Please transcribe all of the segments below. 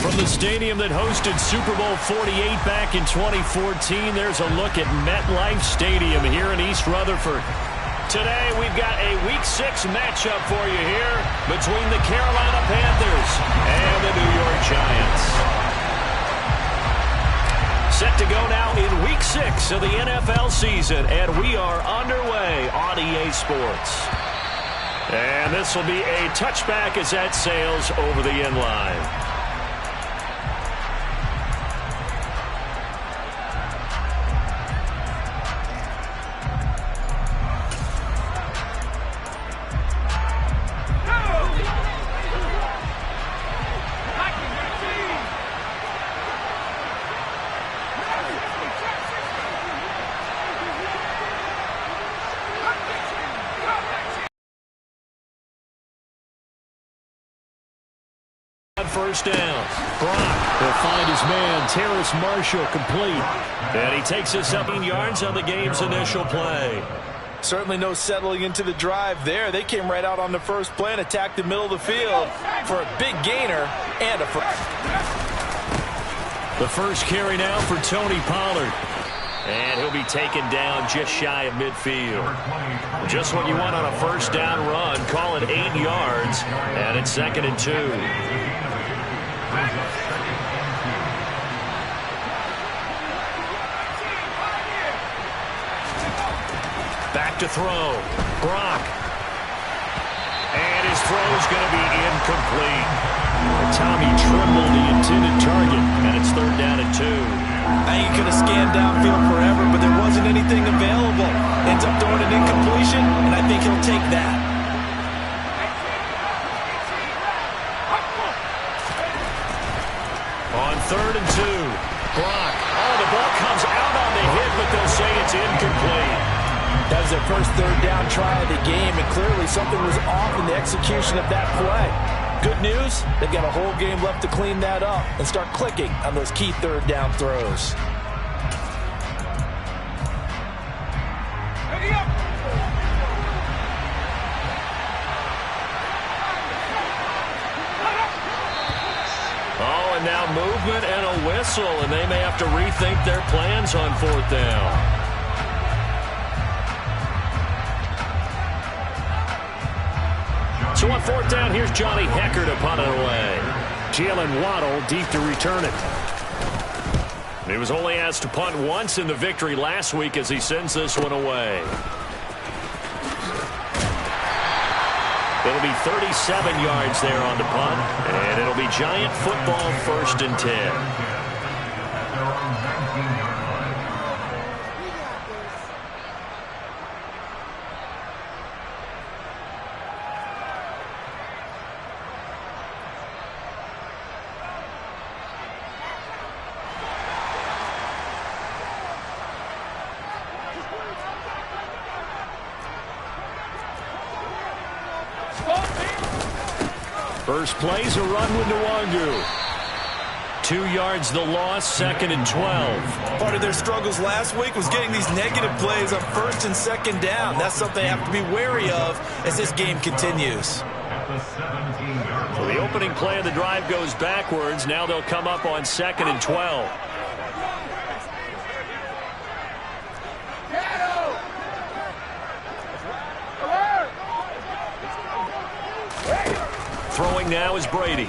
From the stadium that hosted Super Bowl 48 back in 2014, there's a look at MetLife Stadium here in East Rutherford. Today, we've got a Week 6 matchup for you here between the Carolina Panthers and the New York Giants. Set to go now in Week 6 of the NFL season, and we are underway on EA Sports. And this will be a touchback as that sails over the end line. First down. Brock will find his man, Terrace Marshall, complete. And he takes us up 8 yards on the game's initial play. Certainly no settling into the drive there. They came right out on the first play and attacked the middle of the field for a big gainer and a first. The first carry now for Tony Pollard. And he'll be taken down just shy of midfield. Just what you want on a first down run. Call it 8 yards. And it's 2nd and 2. Back to throw. Brock. And his throw is going to be incomplete. Tommy tripled the intended target, and it's 3rd down and 2. I think he could have scanned downfield forever, but there wasn't anything available. Ends up throwing an incompletion, and I think he'll take that. On 3rd and 2, Brock. Oh, the ball comes out on the hit, but they'll say it's incomplete. That was their first 3rd down try of the game, and clearly something was off in the execution of that play. Good news, they've got a whole game left to clean that up and start clicking on those key 3rd down throws. Oh, and now movement and a whistle, and they may have to rethink their plans on 4th down. So on 4th down, here's Johnny Hecker to punt it away. Jalen Waddle deep to return it. He was only asked to punt once in the victory last week as he sends this one away. It'll be 37 yards there on the punt, and it'll be Giant football 1st and 10. First play's a run with Nwangu. 2 yards the loss, 2nd and 12. Part of their struggles last week was getting these negative plays on 1st and 2nd down. That's something they have to be wary of as this game continues. So the opening play of the drive goes backwards. Now they'll come up on 2nd and 12. Throwing now is Brady.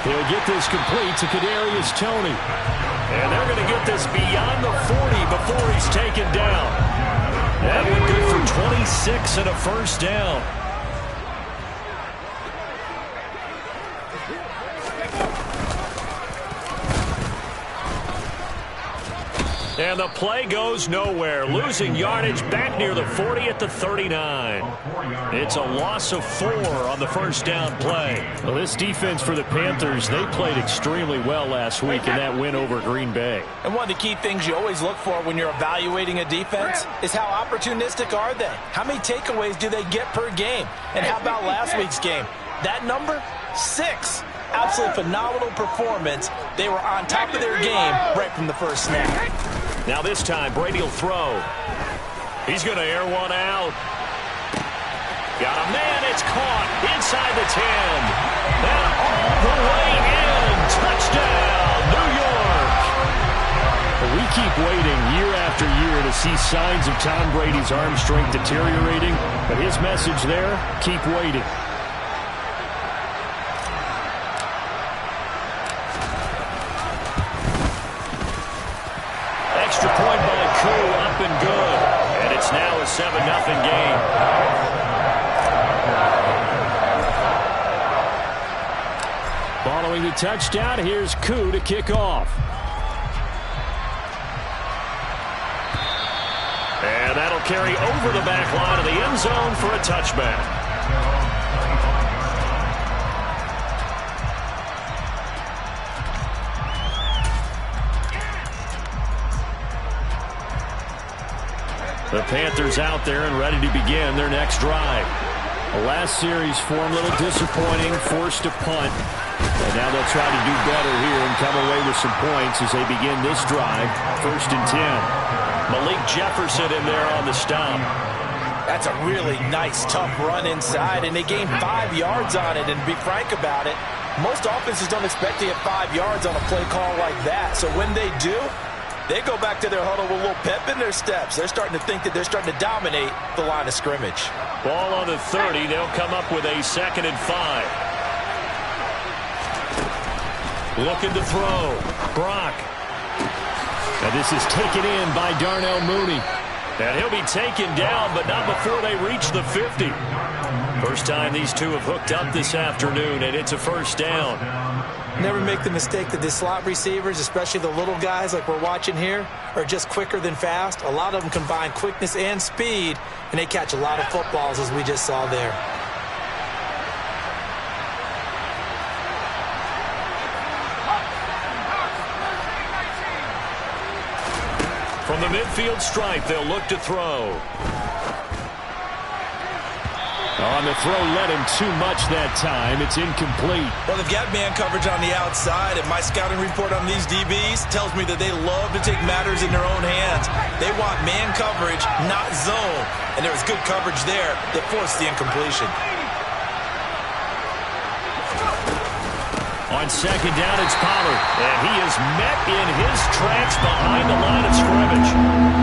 He'll get this complete to Kadarius Toney. And they're going to get this beyond the 40 before he's taken down. That one good for 26 and a first down. And the play goes nowhere. Losing yardage back near the 40 at the 39. It's a loss of 4 on the first down play. Well, this defense for the Panthers, they played extremely well last week in that win over Green Bay. And one of the key things you always look for when you're evaluating a defense is how opportunistic are they? How many takeaways do they get per game? And how about last week's game? That number? 6. Absolutely phenomenal performance. They were on top of their game right from the first snap. Now this time, Brady will throw. He's going to air one out. Got a man. It's caught inside the 10. And waiting year after year to see signs of Tom Brady's arm strength deteriorating, but his message there, keep waiting. Extra point by Koo, up and good. And it's now a 7-0 game. Following the touchdown, here's Koo to kick off. And that'll carry over the back line of the end zone for a touchback. The Panthers out there and ready to begin their next drive. The last series for them a little disappointing, forced a punt. And now they'll try to do better here and come away with some points as they begin this drive, 1st and 10. Malik Jefferson in there on the stop. That's a really nice, tough run inside, and they gained 5 yards on it. And to be frank about it, most offenses don't expect to get 5 yards on a play call like that. So when they do, they go back to their huddle with a little pep in their steps. They're starting to think that they're starting to dominate the line of scrimmage. Ball on the 30. They'll come up with a 2nd and 5. Looking to throw. Brock. And this is taken in by Darnell Mooney. And he'll be taken down, but not before they reach the 50. First time these two have hooked up this afternoon, and it's a 1st down. Never make the mistake that the slot receivers, especially the little guys like we're watching here, are just quicker than fast. A lot of them combine quickness and speed, and they catch a lot of footballs, as we just saw there. From the midfield stripe, they'll look to throw. On the throw, led him too much that time. It's incomplete. Well, they've got man coverage on the outside, and my scouting report on these DBs tells me that they love to take matters in their own hands. They want man coverage, not zone. And there was good coverage there that forced the incompletion. On 2nd down, it's Pollard. And he is met in his tracks behind the line of scrimmage.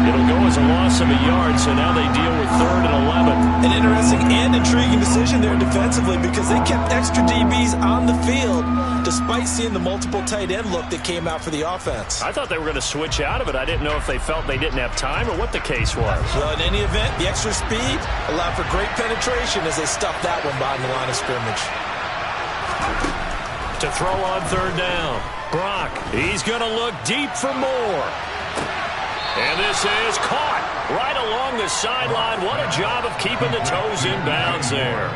It'll go as a loss of a yard, so now they deal with 3rd and 11. An interesting and intriguing decision there defensively because they kept extra DBs on the field despite seeing the multiple tight end look that came out for the offense. I thought they were going to switch out of it. I didn't know if they felt they didn't have time or what the case was. Well, in any event, the extra speed allowed for great penetration as they stuffed that one behind the line of scrimmage. To throw on 3rd down. Brock, he's going to look deep for more. And this is caught right along the sideline. What a job of keeping the toes in bounds there.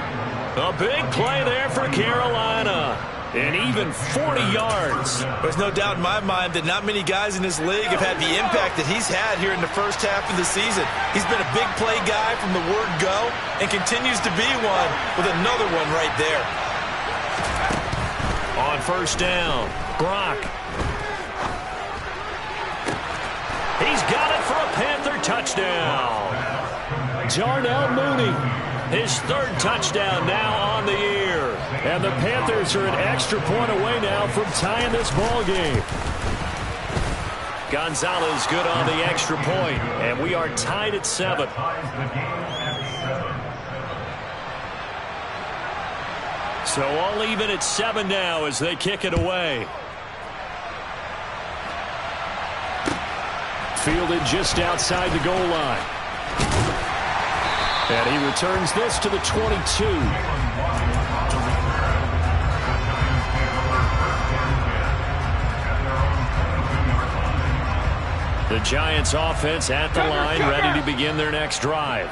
A big play there for Carolina. And even 40 yards. There's no doubt in my mind that not many guys in this league have had the impact that he's had here in the first half of the season. He's been a big play guy from the word go and continues to be one with another one right there. On 1st down, Brock. He's got it for a Panther touchdown. Darnell Mooney, his 3rd touchdown now on the year. And the Panthers are an extra point away now from tying this ball game. Gonzalez good on the extra point, and we are tied at 7. So all even at 7 now as they kick it away. Fielded just outside the goal line. And he returns this to the 22. The Giants offense at the line, ready to begin their next drive.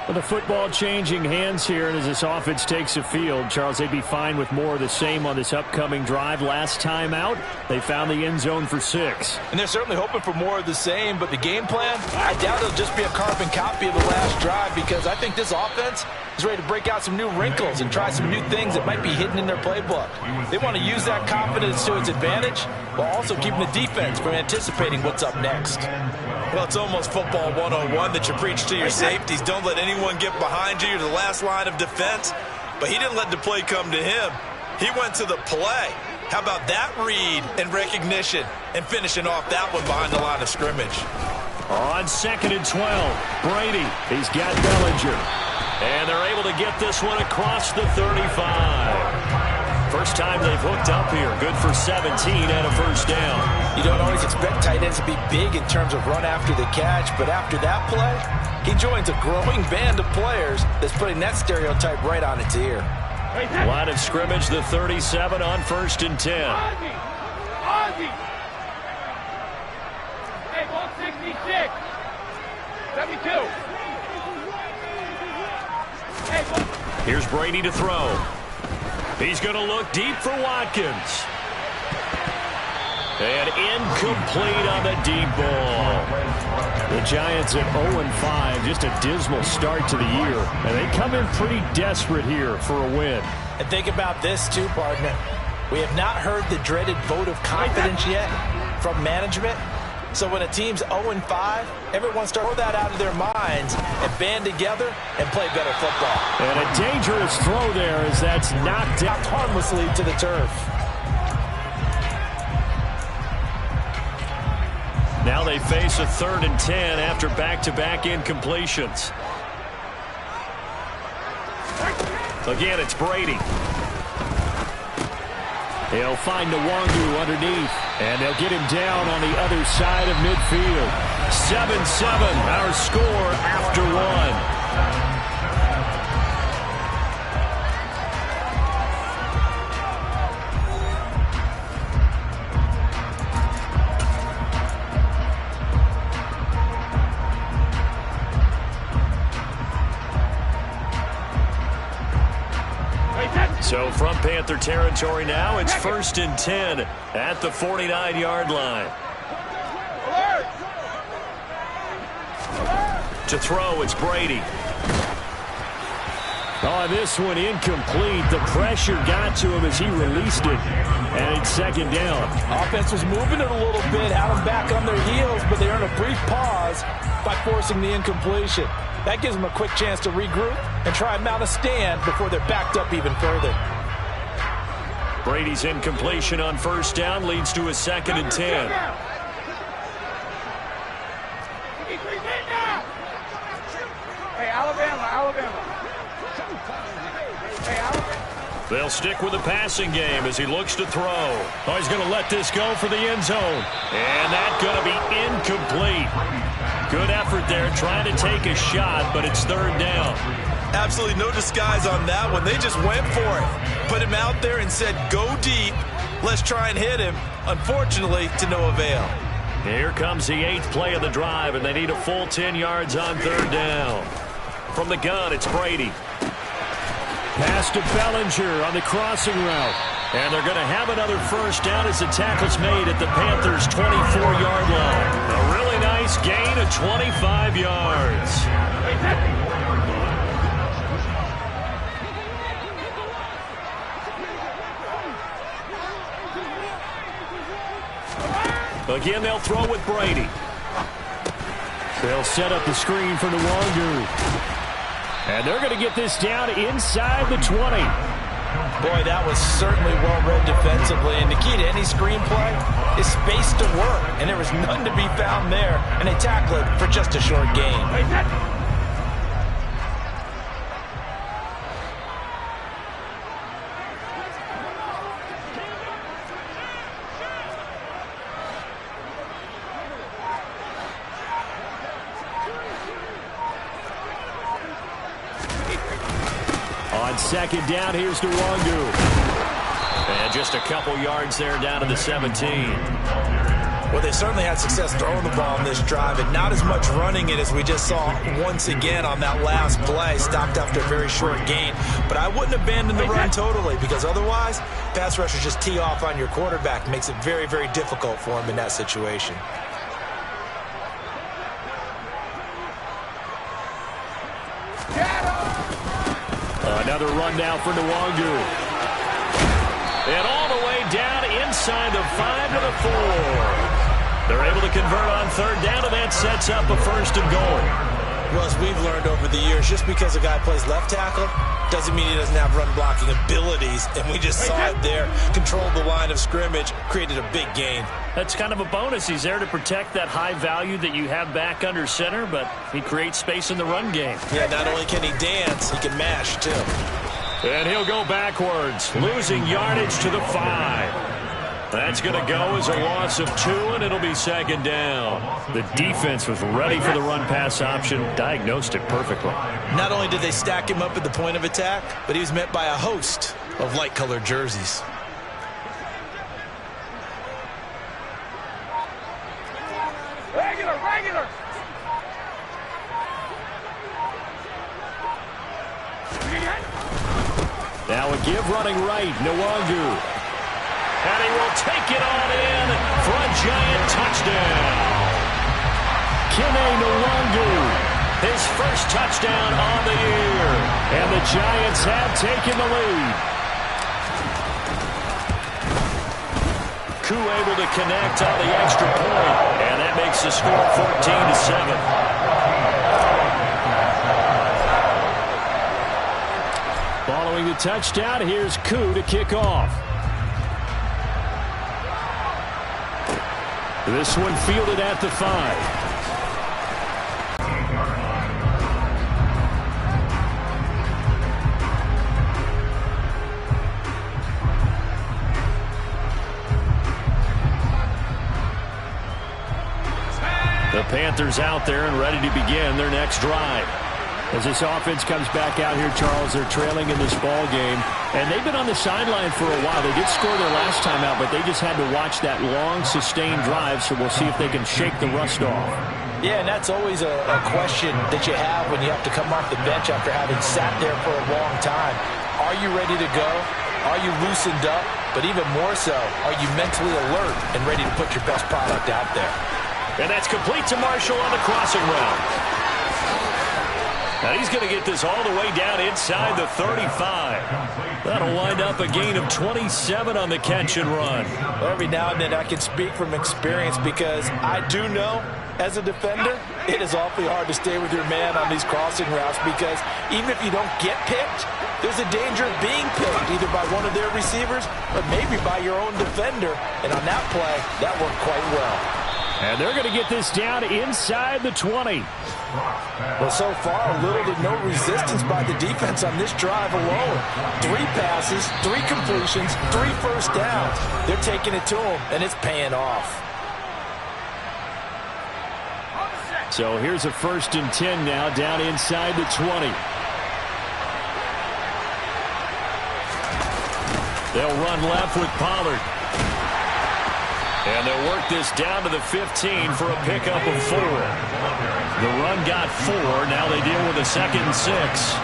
With the football changing hands here, and as this offense takes the field, Charles, they'd be fine with more of the same on this upcoming drive. Last time out, they found the end zone for 6. And they're certainly hoping for more of the same, but the game plan, I doubt it'll just be a carbon copy of the last drive because I think this offense is ready to break out some new wrinkles and try some new things that might be hidden in their playbook. They want to use that confidence to its advantage while also keeping the defense from anticipating what's up next. Well, it's almost football 101 that you preach to your safeties. Don't let anyone get behind you. You're the last line of defense. But he didn't let the play come to him. He went to the play. How about that read and recognition? and finishing off that one behind the line of scrimmage. On 2nd and 12, Brady. He's got Bellinger. And they're able to get this one across the 35. First time they've hooked up here. Good for 17 and a first down. You don't always expect tight ends to be big in terms of run after the catch, but after that play, he joins a growing band of players that's putting that stereotype right on its ear. Line of scrimmage, the 37 on 1st and 10. Ozzie! Hey, ball 66. 72. Hey, ball. Here's Brady to throw. He's going to look deep for Watkins. And incomplete on the deep ball. The Giants at 0-5, just a dismal start to the year. And they come in pretty desperate here for a win. And think about this too, partner. We have not heard the dreaded vote of confidence yet from management. So when a team's 0-5, everyone starts that out of their minds and band together and play better football. And a dangerous throw there as that's knocked out harmlessly to the turf. Now they face a 3rd and 10 after back-to-back incompletions. Again, it's Brady. He'll find Nwangu underneath, and they'll get him down on the other side of midfield. 7-7, our score after one. So from Panther territory now, it's 1st and 10 at the 49-yard line. To throw, it's Brady. Oh, this one incomplete. The pressure got to him as he released it, and it's 2nd down. Offense was moving it a little bit, had them back on their heels, but they earned a brief pause by forcing the incompletion. That gives them a quick chance to regroup and try and mount a stand before they're backed up even further. Brady's incompletion on 1st down leads to a 2nd and 10. Hey, Alabama. They'll stick with the passing game as he looks to throw. Oh, he's going to let this go for the end zone. And that's going to be incomplete. Good effort there trying to take a shot, but it's 3rd down. Absolutely no disguise on that one. They just went for it. Put him out there and said, go deep. Let's try and hit him. Unfortunately, to no avail. Here comes the 8th play of the drive, and they need a full 10 yards on 3rd down. From the gun, it's Brady. Pass to Bellinger on the crossing route. And they're going to have another first down as the tackle's made at the Panthers' 24-yard line. A really nice gain of 25 yards. Again, they'll throw with Brady. They'll set up the screen for Nwangu. And they're going to get this down inside the 20. Boy, that was certainly well-read defensively. And the key to any screenplay is space to work. And there was none to be found there. And they tackle it for just a short gain. On 2nd down, here's Nwangu. And just a couple yards there down to the 17. Well, they certainly had success throwing the ball on this drive, and not as much running it as we just saw once again on that last play. Stopped after a very short gain. But I wouldn't abandon the run totally, because otherwise, pass rushers just tee off on your quarterback. Makes it very, very difficult for him in that situation. Another run now for Nwangu. And all the way down inside the 5 to the 4. They're able to convert on 3rd down, and that sets up a 1st and goal. Well, as we've learned over the years, just because a guy plays left tackle doesn't mean he doesn't have run blocking abilities, and we just saw it there. Controlled the line line of scrimmage, created a big gain. That's kind of a bonus. He's there to protect that high value that you have back under center, but he creates space in the run game. Yeah, not only can he dance, he can mash, too. And he'll go backwards, losing yardage to the 5. That's going to go as a loss of 2, and it'll be second down. The defense was ready for the run-pass option, diagnosed it perfectly. Not only did they stack him up at the point of attack, but he was met by a host of light-colored jerseys. Regular. Now a give running right, Nwangu. And he will take it on in for a giant touchdown. Kene Nwangu, his first touchdown on the year. And the Giants have taken the lead. Koo able to connect on the extra point. And that makes the score 14-7. Following the touchdown, here's Koo to kick off. This one fielded at the 5. The Panthers out there and ready to begin their next drive. As this offense comes back out here, Charles, they're trailing in this ball game. And they've been on the sideline for a while. They did score their last time out, but they just had to watch that long, sustained drive, so we'll see if they can shake the rust off. Yeah, and that's always a question that you have when you have to come off the bench after having sat there for a long time. Are you ready to go? Are you loosened up? But even more so, are you mentally alert and ready to put your best product out there? And that's complete to Marshall on the crossing route. Now he's going to get this all the way down inside the 35. That'll wind up a gain of 27 on the catch and run. Every now and then I can speak from experience because I do know as a defender it is awfully hard to stay with your man on these crossing routes because even if you don't get picked, there's a danger of being picked either by one of their receivers or maybe by your own defender. And on that play, that worked quite well. And they're going to get this down inside the 20. Well, so far, little to no resistance by the defense on this drive alone. 3 passes, 3 completions, 3 first downs. They're taking it to them, and it's paying off. So here's a 1st and 10 now, down inside the 20. They'll run left with Pollard. And they'll work this down to the 15 for a pickup of 4. The run got 4. Now they deal with a 2nd and 6.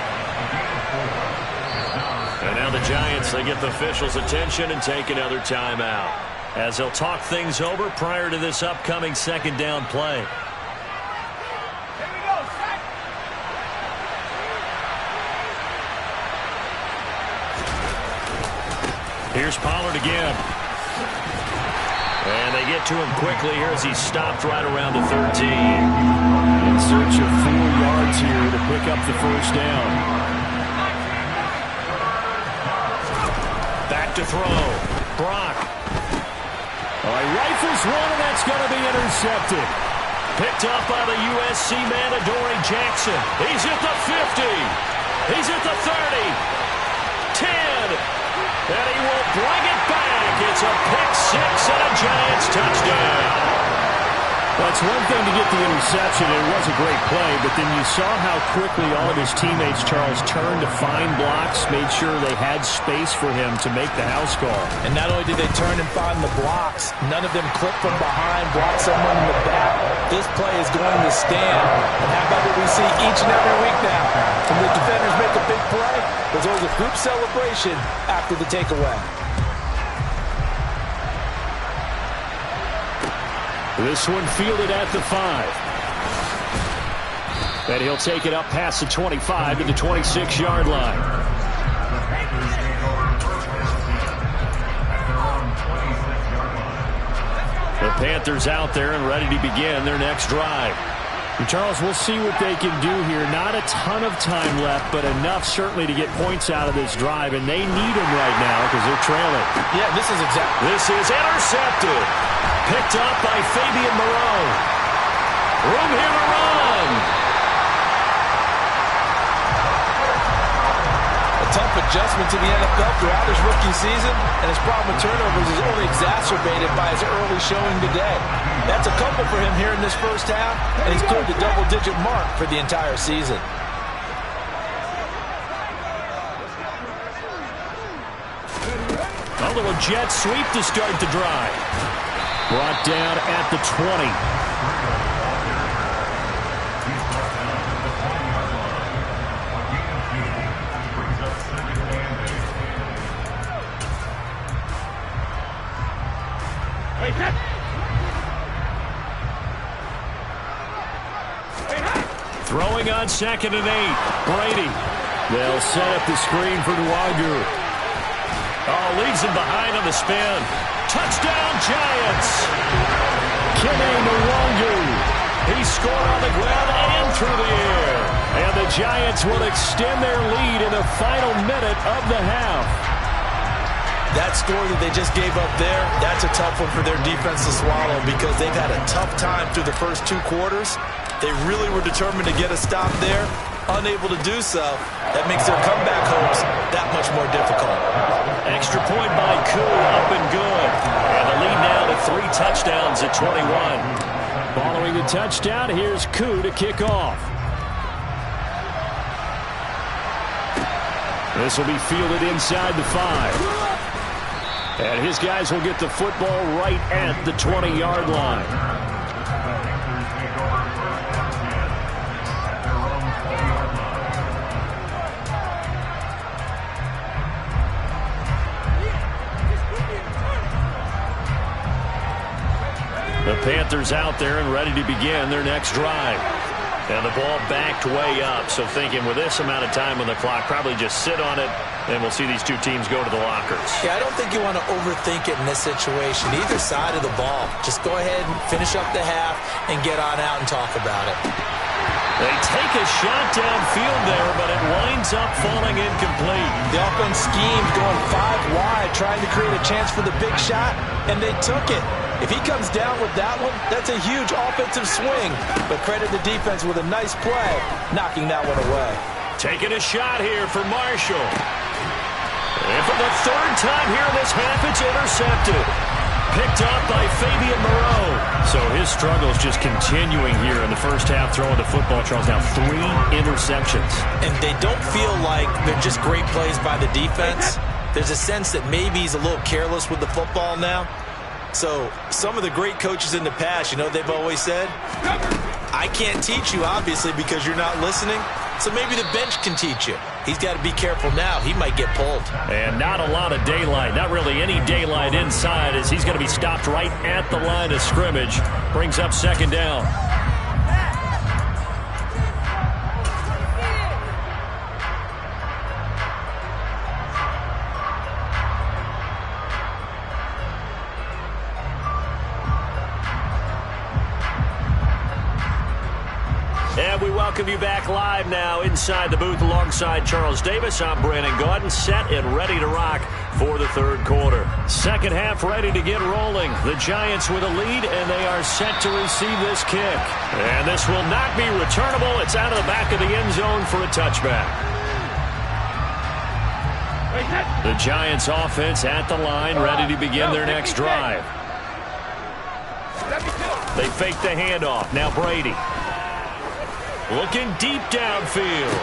And now the Giants, they get the officials' attention and take another timeout as they'll talk things over prior to this upcoming 2nd down play. Here we go, set. Here's Pollard again. And they get to him quickly here as he's stopped right around the 13. In search of 4 yards here to pick up the 1st down. Back to throw. Brock. He rifles one, and that's going to be intercepted. Picked up by the USC man, Adoree Jackson. He's at the 50. He's at the 30. 10. And he will bring it back. It's a pick 6 and a Giants touchdown. That's one thing to get the interception. It was a great play, but then you saw how quickly all of his teammates, Charles, turned to find blocks, made sure they had space for him to make the house call. And not only did they turn and find the blocks, none of them clipped from behind, blocked someone in the back. This play is going to stand. And how about what we see each and every week now? When the defenders make a big play, there's always a group celebration after the takeaway. This one fielded at the 5. And he'll take it up past the 25 to the 26-yard line. The Panthers out there and ready to begin their next drive. Charles, we'll see what they can do here. Not a ton of time left, but enough certainly to get points out of this drive, and they need them right now because they're trailing. Yeah, this is intercepted. Picked up by Fabian Moreau. Room here to run. A tough adjustment to the NFL throughout his rookie season, and his problem with turnovers is only exacerbated by his early showing today. That's a couple for him here in this first half, and he's cleared the double-digit mark for the entire season. A little jet sweep to start the drive. Brought down at the 20. Throwing on 2nd and 8. Brady. They'll set up the screen for Nwangu. Oh, leaves him behind on the spin. Touchdown, Giants. Kene Nwangu. He scored on the ground and through the air. And the Giants will extend their lead in the final minute of the half. That score that they just gave up there, that's a tough one for their defense to swallow because they've had a tough time through the first 2 quarters. They really were determined to get a stop there. Unable to do so, that makes their comeback hopes that much more difficult. Extra point by Koo, up and good. And the lead now to 3 touchdowns at 21. Following the touchdown, here's Koo to kick off. This will be fielded inside the 5. And his guys will get the football right at the 20-yard line. The Panthers out there and ready to begin their next drive. And the ball backed way up, so thinking with this amount of time on the clock, probably just sit on it, and we'll see these 2 teams go to the lockers. Yeah, I don't think you want to overthink it in this situation. Either side of the ball. Just go ahead and finish up the half and get on out and talk about it. They take a shot downfield there, but it winds up falling incomplete. The offense schemed going 5 wide, trying to create a chance for the big shot, and they took it. If he comes down with that one, that's a huge offensive swing. But credit the defense with a nice play, knocking that one away. Taking a shot here for Marshall. And for the 3rd time here in this half, it's intercepted. Picked up by Fabian Moreau. So his struggles just continuing here in the first half, throwing the football. Charles, now 3 interceptions. And they don't feel like they're just great plays by the defense. There's a sense that maybe he's a little careless with the football now. So some of the great coaches in the past, you know, they've always said, I can't teach you, obviously, because you're not listening. So maybe the bench can teach you. He's got to be careful now. He might get pulled. And not a lot of daylight. Not really any daylight inside as he's going to be stopped right at the line of scrimmage. Brings up 2nd down. And we welcome you back live now inside the booth alongside Charles Davis. I'm Brandon Gaudin, set and ready to rock for the 3rd quarter. 2nd half ready to get rolling. The Giants with a lead, and they are set to receive this kick. And this will not be returnable. It's out of the back of the end zone for a touchback. The Giants offense at the line, ready to begin their next drive. They fake the handoff. Now Brady. Looking deep downfield.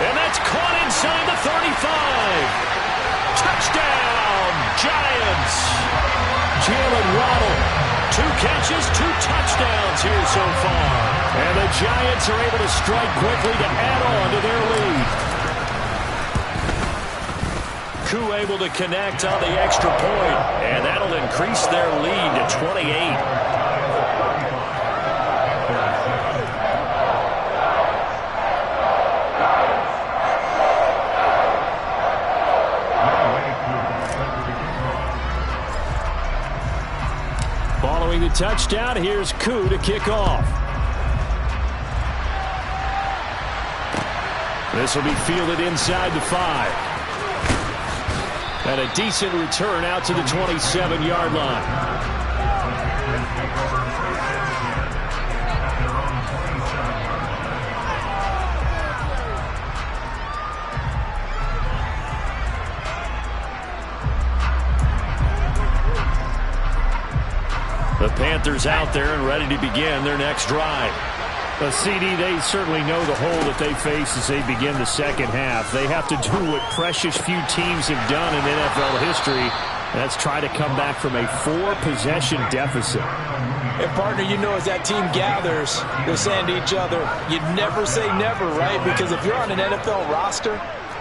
And that's caught inside the 35. Touchdown, Giants. Jalen Waddle. 2 catches, 2 touchdowns here so far. And the Giants are able to strike quickly to add on to their lead. Koo able to connect on the extra point. And that'll increase their lead to 28. Following the touchdown, here's Koo to kick off. This will be fielded inside the 5. And a decent return out to the 27-yard line. The Panthers out there and ready to begin their next drive. CD, they certainly know the hole that they face as they begin the second half. They have to do what precious few teams have done in NFL history. That's try to come back from a 4-possession deficit. And, partner, you know as that team gathers, they're saying to each other, you never say never, right? Because if you're on an NFL roster,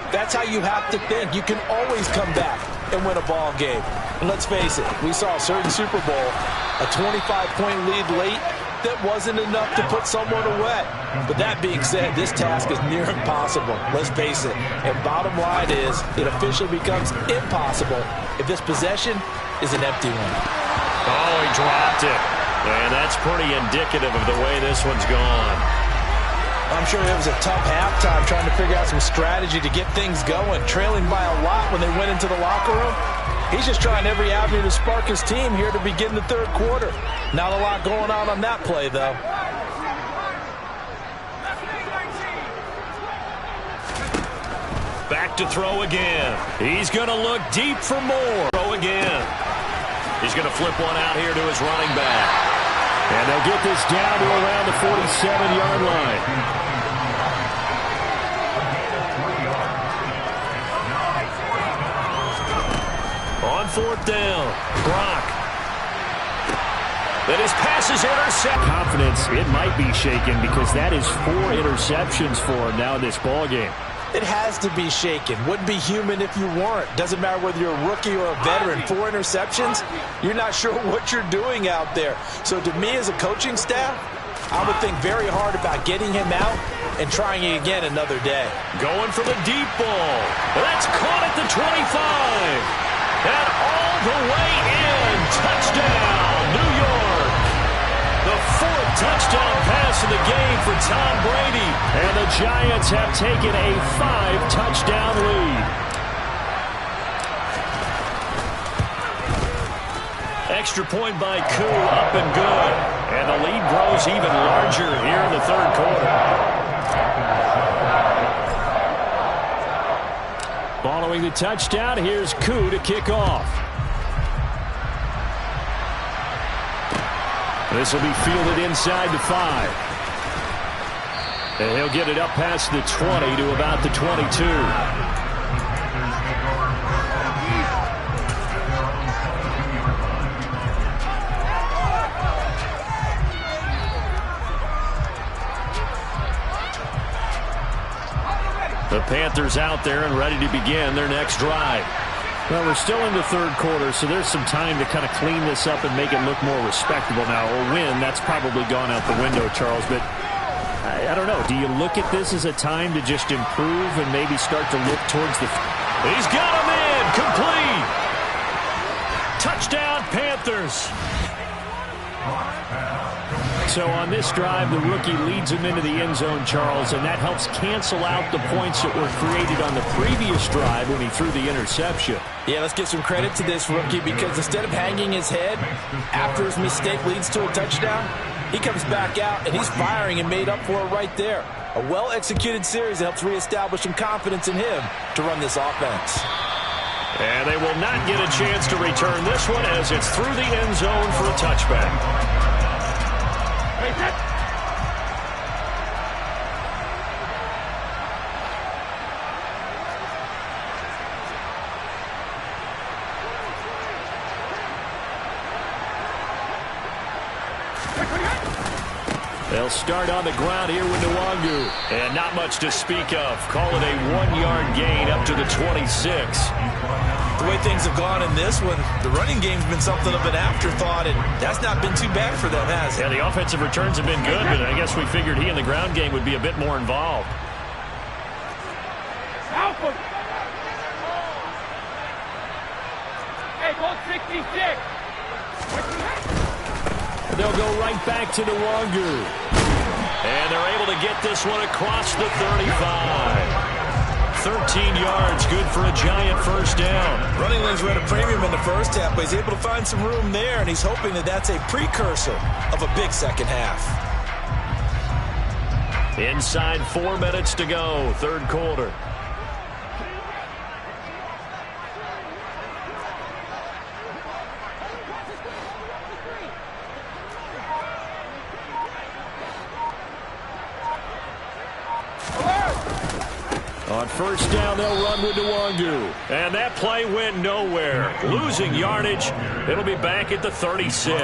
that's how you have to think. You can always come back and win a ball game. And let's face it, we saw a certain Super Bowl, a 25-point lead late, that wasn't enough to put someone away. But that being said, this task is near impossible. Let's face it. And bottom line is, it officially becomes impossible if this possession is an empty one. Oh, he dropped it. And that's pretty indicative of the way this one's gone. I'm sure it was a tough halftime trying to figure out some strategy to get things going. Trailing by a lot when they went into the locker room. He's just trying every avenue to spark his team here to begin the third quarter. Not a lot going on that play, though. Back to throw again. He's going to look deep for more. Throw again. He's going to flip one out here to his running back. And they'll get this down to around the 47-yard line. On fourth down, Brock. That his pass is intercepted. Confidence, it might be shaken because that is 4 interceptions for him now in this ballgame. It has to be shaken. Wouldn't be human if you weren't. Doesn't matter whether you're a rookie or a veteran. 4 interceptions, you're not sure what you're doing out there. So to me as a coaching staff, I would think very hard about getting him out and trying it again another day. Going for the deep ball. That's caught at the 25. And all the way in. Touchdown, New York. The 4th touchdown pass of the game for Tom Brady. And the Giants have taken a 5-touchdown lead. Extra point by Koo, up and good. And the lead grows even larger here in the third quarter. Following the touchdown, here's Koo to kick off. This will be fielded inside the 5. And he'll get it up past the 20 to about the 22. The Panthers out there and ready to begin their next drive. Well, we're still in the third quarter, so there's some time to kind of clean this up and make it look more respectable now. A win, that's probably gone out the window, Charles, but I don't know. Do you look at this as a time to just improve and maybe start to look towards the... He's got him in! Complete! Touchdown, Panthers! So on this drive, the rookie leads him into the end zone, Charles, and that helps cancel out the points that were created on the previous drive when he threw the interception. Yeah, let's give some credit to this rookie because instead of hanging his head after his mistake leads to a touchdown, he comes back out and he's firing and made up for it right there. A well-executed series that helps reestablish some confidence in him to run this offense. And they will not get a chance to return this one as it's through the end zone for a touchback. They'll start on the ground here with Nwangu. And not much to speak of. Call it a 1-yard gain up to the 26. The way things have gone in this one, the running game's been something of an afterthought, and that's not been too bad for them, has it? Yeah, the offensive returns have been good, but I guess we figured he in the ground game would be a bit more involved. Hey, go 66. They'll go right back to Nwangu. And they're able to get this one across the 35. 13 yards, good for a giant first down. Running lanes were at a premium in the first half, but he's able to find some room there, and he's hoping that that's a precursor of a big second half. Inside 4 minutes to go, third quarter. On first down, they'll run with Nwangu. And that play went nowhere. Losing yardage. It'll be back at the 36.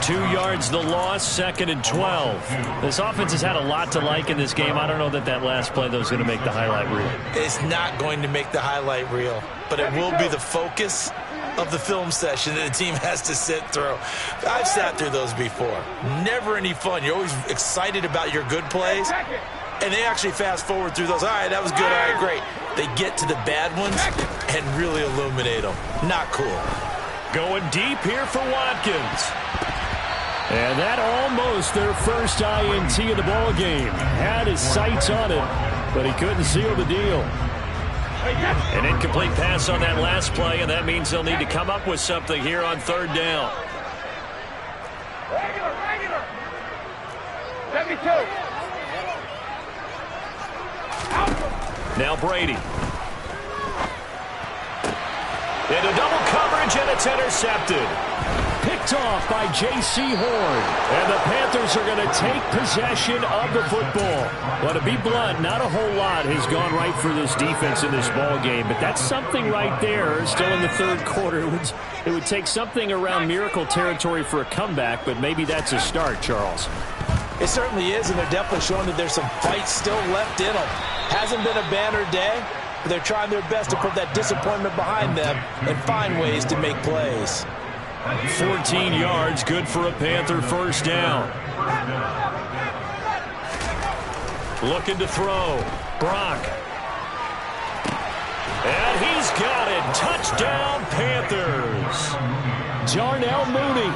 2 yards the loss, 2nd and 12. This offense has had a lot to like in this game. I don't know that last play, though, is going to make the highlight reel. It's not going to make the highlight reel, but it will be the focus of the film session that the team has to sit through. I've sat through those before. Never any fun. You're always excited about your good plays. And they actually fast forward through those. All right, that was good. All right, great. They get to the bad ones and really illuminate them. Not cool. Going deep here for Watkins. And that almost their first INT of the ball game. Had his sights on it, but he couldn't seal the deal. An incomplete pass on that last play, and that means they'll need to come up with something here on third down. Regular. 72. Now Brady. Into double coverage, and it's intercepted. Picked off by J.C. Horn. And the Panthers are going to take possession of the football. Well, to be blunt, not a whole lot has gone right for this defense in this ball game, but that's something right there. Still in the third quarter. It would take something around miracle territory for a comeback, but maybe that's a start, Charles. It certainly is, and they're definitely showing that there's some fight still left in them. Hasn't been a banner day, but they're trying their best to put that disappointment behind them and find ways to make plays. 14 yards, good for a Panther first down. Looking to throw. Brock. And he's got it. Touchdown, Panthers. Darnell Mooney,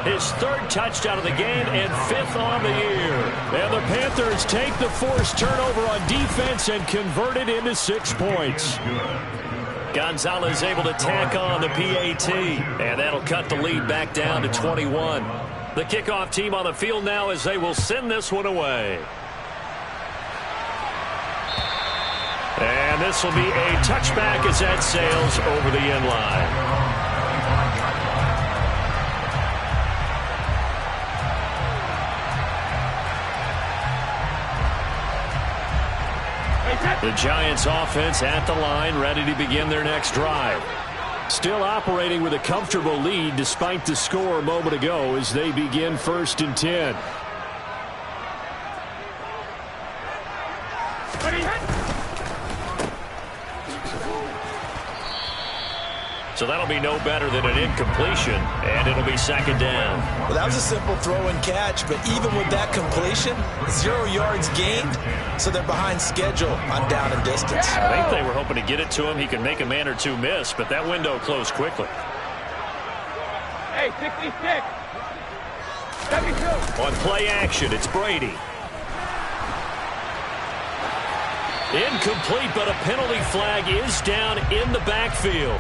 his third touchdown of the game and 5th on the year. And the Panthers take the forced turnover on defense and convert it into 6 points. Gonzalez able to tack on the PAT, and that'll cut the lead back down to 21. The kickoff team on the field now as they will send this one away. And this will be a touchback as that sails over the end line. The Giants offense at the line, ready to begin their next drive. Still operating with a comfortable lead despite the score a moment ago as they begin 1st and 10. So that'll be no better than an incompletion, and it'll be 2nd down. Well, that was a simple throw and catch, but even with that completion, 0 yards gained, so they're behind schedule on down and distance. I think they were hoping to get it to him. He could make a man or two miss, but that window closed quickly. Hey, 66. 72. On play action, it's Brady. Incomplete, but a penalty flag is down in the backfield.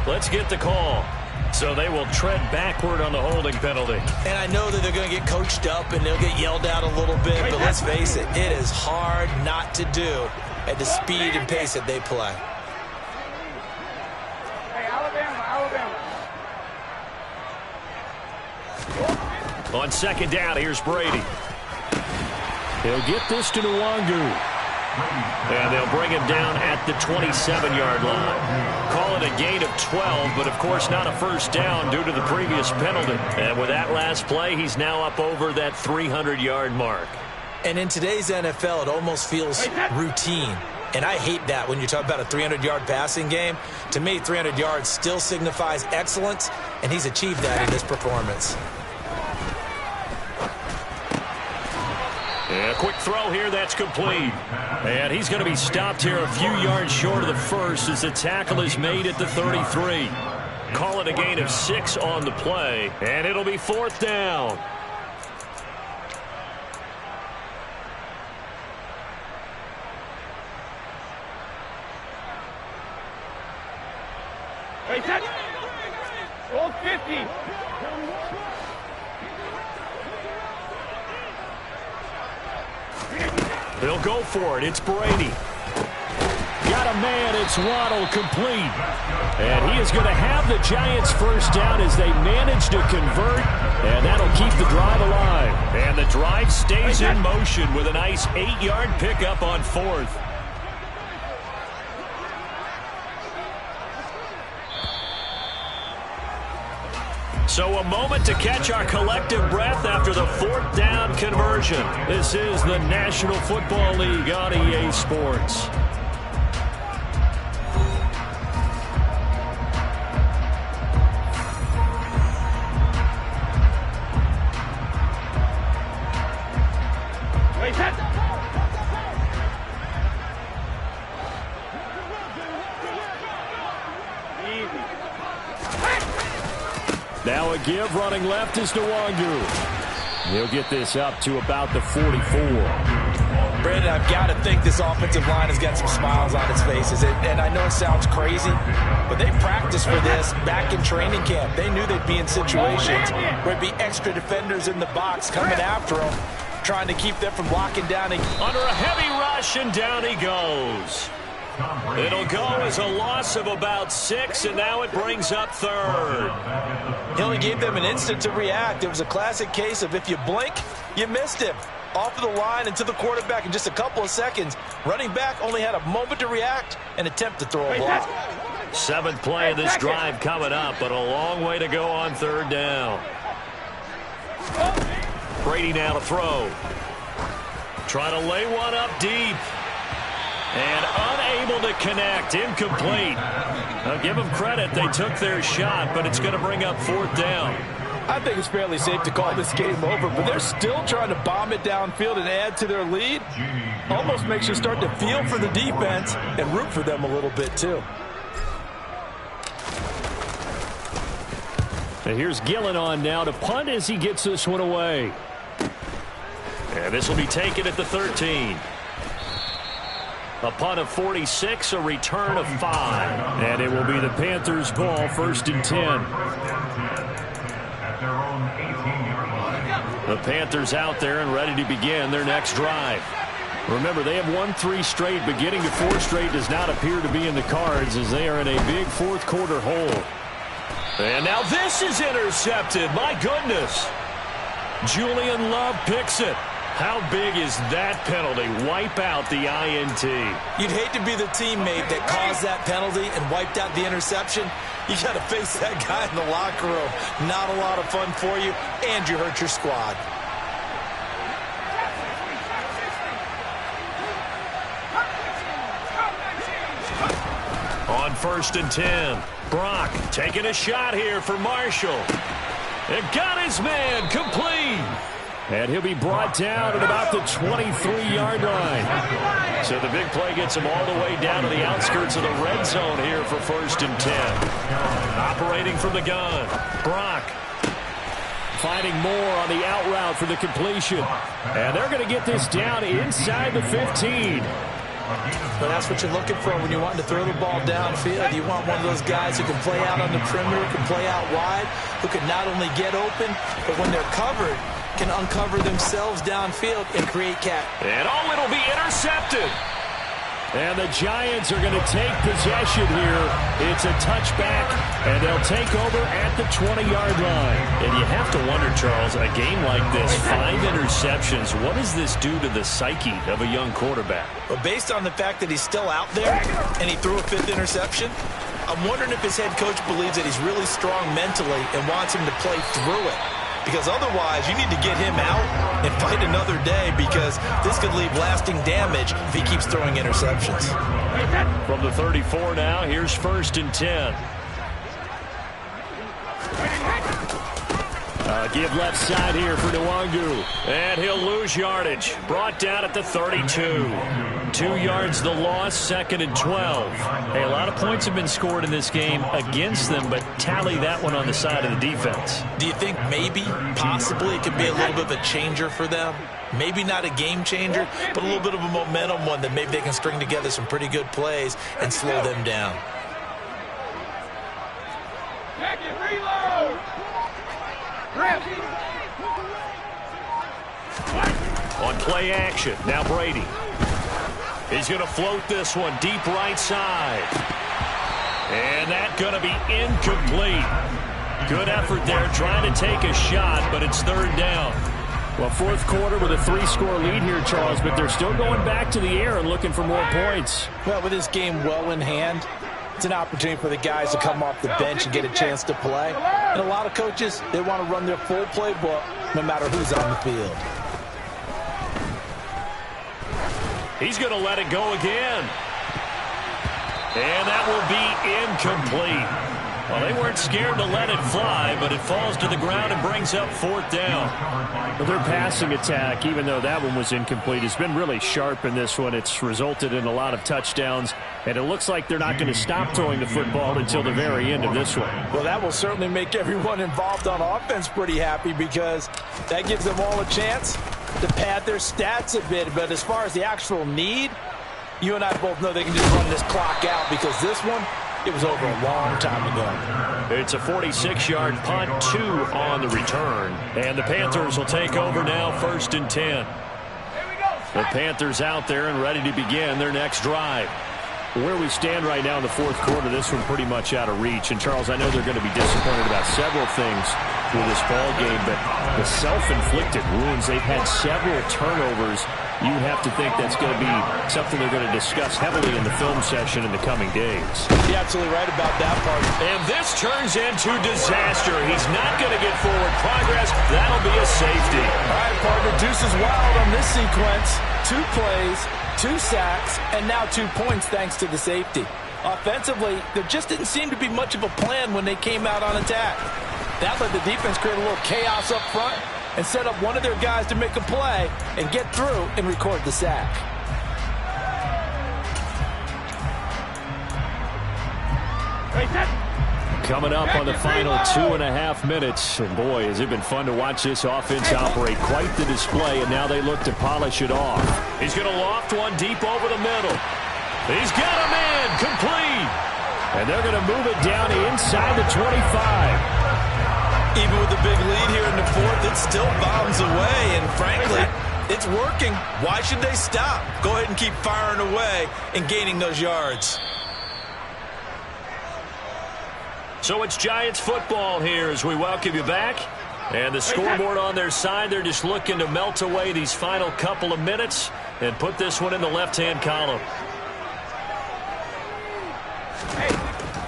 Let's get the call. So they will tread backward on the holding penalty. And I know that they're going to get coached up and they'll get yelled out a little bit, but let's face it, it is hard not to do at the speed and pace that they play. Hey, Alabama. On 2nd down, here's Brady. He'll get this to Nwangu. And they'll bring him down at the 27-yard line. Call it a gain of 12, but of course not a first down due to the previous penalty. And with that last play, he's now up over that 300-yard mark. And in today's NFL, it almost feels routine. And I hate that when you talk about a 300-yard passing game. To me, 300 yards still signifies excellence, and he's achieved that in this performance. And a quick throw here, that's complete. And he's going to be stopped here a few yards short of the first as the tackle is made at the 33. Call it a gain of 6 on the play, and it'll be 4th down. 50. They'll go for it. It's Brady. Got a man. It's Waddle, complete. And he is going to have the Giants first down as they manage to convert. And that'll keep the drive alive. And the drive stays in motion with a nice 8-yard pickup on 4th. So a moment to catch our collective breath after the 4th down conversion. This is the National Football League on EA Sports. Now a give, running left is Nwangu. He'll get this up to about the 44. Brandon, I've got to think this offensive line has got some smiles on its faces. And I know it sounds crazy, but they practiced for this back in training camp. They knew they'd be in situations where there'd be extra defenders in the box coming after them, trying to keep them from locking down. Under a heavy rush, and down he goes. It'll go as a loss of about 6, and now it brings up 3rd. He only gave them an instant to react. It was a classic case of if you blink, you missed him. Off of the line and to the quarterback in just a couple of seconds. Running back only had a moment to react and attempt to throw a ball. 7th play of this drive coming up, but a long way to go on 3rd down. Brady now to throw. Trying to lay one up deep. And unable to connect. Incomplete. I'll give them credit. They took their shot, but it's going to bring up 4th down. I think it's fairly safe to call this game over, but they're still trying to bomb it downfield and add to their lead. Almost makes you start to feel for the defense and root for them a little bit, too. And here's Gillen on now to punt as he gets this one away. And this will be taken at the 13. A punt of 46, a return of 5. And it will be the Panthers' ball, 1st and 10. The Panthers out there and ready to begin their next drive. Remember, they have won 3 straight, but getting to 4 straight does not appear to be in the cards as they are in a big 4th quarter hole. And now this is intercepted. My goodness. Julian Love picks it. How big is that penalty? Wipe out the INT. You'd hate to be the teammate that caused that penalty and wiped out the interception. You got to face that guy in the locker room. Not a lot of fun for you, and you hurt your squad. On 1st and 10, Brock taking a shot here for Marshall. It got his man, complete. And he'll be brought down at about the 23-yard line. So the big play gets him all the way down to the outskirts of the red zone here for 1st and 10. Operating from the gun, Brock finding more on the out route for the completion. And they're going to get this down inside the 15. But that's what you're looking for when you want to throw the ball downfield. You want one of those guys who can play out on the perimeter, can play out wide, who can not only get open, but when they're covered, can uncover themselves downfield and create cap. And it'll be intercepted. And the Giants are going to take possession here. It's a touchback, and they'll take over at the 20-yard line. And you have to wonder, Charles, a game like this, 5 interceptions, what does this do to the psyche of a young quarterback? Well, based on the fact that he's still out there and he threw a 5th interception, I'm wondering if his head coach believes that he's really strong mentally and wants him to play through it. Because otherwise, you need to get him out and fight another day, because this could leave lasting damage if he keeps throwing interceptions. From the 34 now, here's 1st and 10. Give left side here for Nwangu. And he'll lose yardage. Brought down at the 32. 2 yards the loss, 2nd and 12. Hey, a lot of points have been scored in this game against them, but tally that one on the side of the defense. Do you think maybe, possibly, it could be a little bit of a changer for them? Maybe not a game changer, but a little bit of a momentum one that maybe they can string together some pretty good plays and slow them down. Jacket, reload! On play action, now Brady. He's going to float this one deep right side. And that's going to be incomplete. Good effort there trying to take a shot, but it's third down. Well, fourth quarter with a 3-score lead here, Charles, but they're still going back to the air and looking for more points. Well, with this game well in hand, it's an opportunity for the guys to come off the bench and get a chance to play. And a lot of coaches, they want to run their full playbook no matter who's on the field. He's going to let it go again. And that will be incomplete. Well, they weren't scared to let it fly, but it falls to the ground and brings up fourth down. Well, their passing attack, even though that one was incomplete, has been really sharp in this one. It's resulted in a lot of touchdowns, and it looks like they're not going to stop throwing the football until the very end of this one. Well, that will certainly make everyone involved on offense pretty happy because that gives them all a chance to pad their stats a bit. But as far as the actual need, you and I both know they can just run this clock out because this one, it was over a long time ago. It's a 46-yard punt, 2 on the return. And the Panthers will take over now, 1st and 10. The Panthers out there and ready to begin their next drive. Where we stand right now in the fourth quarter, this one pretty much out of reach. And, Charles, I know they're going to be disappointed about several things with this ball game, but the self-inflicted wounds, they've had several turnovers. You have to think that's going to be something they're going to discuss heavily in the film session in the coming days. You're absolutely right about that part. And this turns into disaster. He's not going to get forward progress. That'll be a safety. All right, partner, deuce is wild on this sequence. 2 plays, 2 sacks, and now 2 points thanks to the safety. Offensively, there just didn't seem to be much of a plan when they came out on attack. That let the defense create a little chaos up front and set up one of their guys to make a play and get through and record the sack. Coming up on the final 2.5 minutes. And boy, has it been fun to watch this offense operate. Quite the display, and now they look to polish it off. He's going to loft one deep over the middle. He's got a man complete. And they're going to move it down inside the 25. Even with the big lead here in the fourth, it still bombs away, and frankly, it's working. Why should they stop? Go ahead and keep firing away and gaining those yards. So it's Giants football here as we welcome you back. And the scoreboard on their side, they're just looking to melt away these final couple of minutes and put this one in the left-hand column.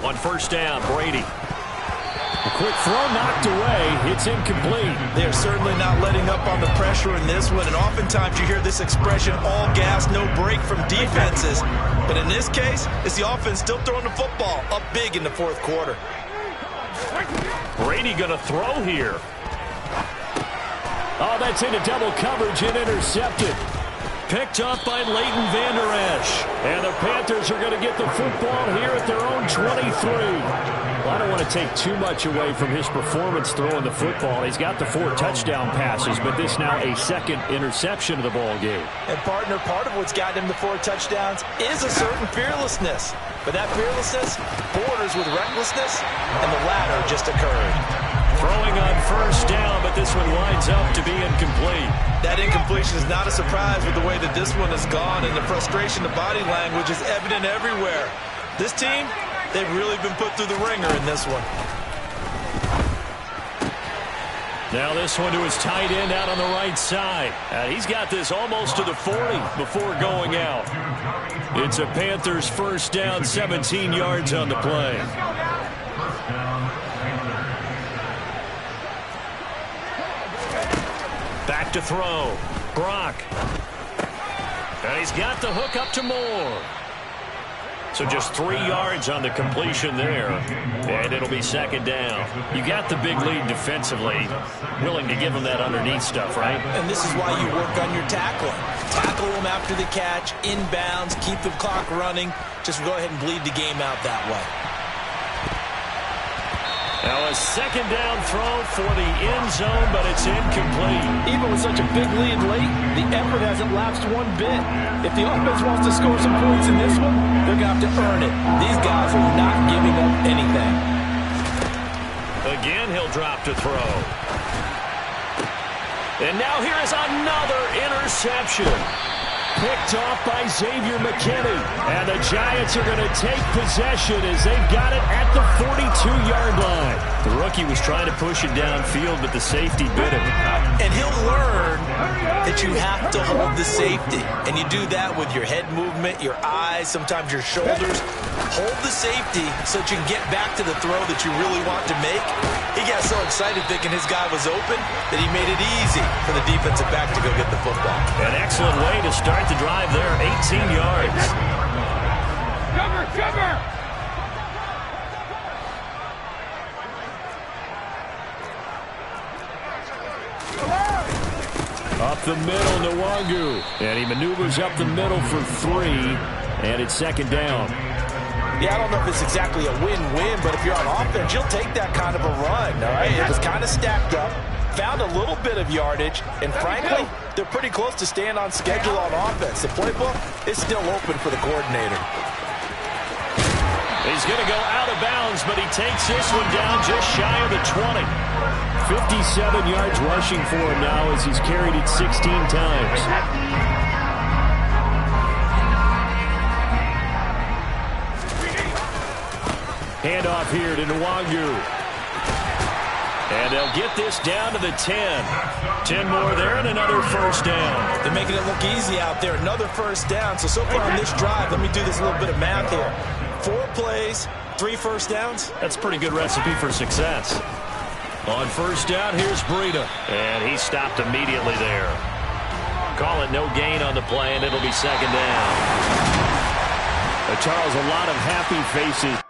On first down, Brady. A quick throw knocked away. It's incomplete. They're certainly not letting up on the pressure in this one, and oftentimes you hear this expression, all gas, no break from defenses. But in this case, it's the offense still throwing the football up big in the fourth quarter. Brady going to throw here. Oh, that's into double coverage and intercepted. Picked up by Leighton Vander Esch. And the Panthers are going to get the football here at their own 23. Well, I don't want to take too much away from his performance throwing the football. He's got the 4 touchdown passes, but this now a second interception of the ball game. And, partner, part of what's gotten him the 4 touchdowns is a certain fearlessness. But that fearlessness borders with recklessness, and the latter just occurred. Throwing on first down, but this one winds up to be incomplete. That incompletion is not a surprise with the way that this one has gone, and the frustration, the body language is evident everywhere. This team, they've really been put through the ringer in this one. Now this one to his tight end out on the right side. He's got this almost to the 40 before going out. It's a Panthers first down, 17 yards on the play. Back to throw. Brock. And he's got the hook up to Moore. So just 3 yards on the completion there. And it'll be second down. You got the big lead defensively. Willing to give them that underneath stuff, right? And this is why you work on your tackling. Tackle them after the catch, inbounds, keep the clock running. Just go ahead and bleed the game out that way. Now a second down throw for the end zone, but it's incomplete. Even with such a big lead late, the effort hasn't lapsed one bit. If the offense wants to score some points in this one, they're going to have to earn it. These guys are not giving up anything. Again, he'll drop to throw. And now here is another interception. Picked off by Xavier McKinney. And the Giants are going to take possession as they've got it at the 42-yard line. The rookie was trying to push it downfield, but the safety bit him. And he'll learn that you have to hold the safety. And you do that with your head movement, your eyes, sometimes your shoulders. Hold the safety so that you can get back to the throw that you really want to make. He got so excited thinking his guy was open that he made it easy for the defensive back to go get the football. An excellent way to start the drive there, 18 yards. Cover! Up the middle, Nwangu. And he maneuvers up the middle for 3, and it's second down. Yeah, I don't know if it's exactly a win-win, but if you're on offense, you'll take that kind of a run, all right? It was kind of stacked up, found a little bit of yardage, and frankly, they're pretty close to staying on schedule on offense. The playbook is still open for the coordinator. He's going to go out of bounds, but he takes this one down just shy of the 20. 57 yards rushing for him now as he's carried it 16 times. Handoff here to Nwangu. And they'll get this down to the 10. 10 more there and another first down. They're making it look easy out there. Another first down. So far on this drive, let me do this little bit of math here. 4 plays, 3 first downs. That's a pretty good recipe for success. On first down, here's Breida. And he stopped immediately there. Call it no gain on the play, and it'll be second down. Charles, a lot of happy faces.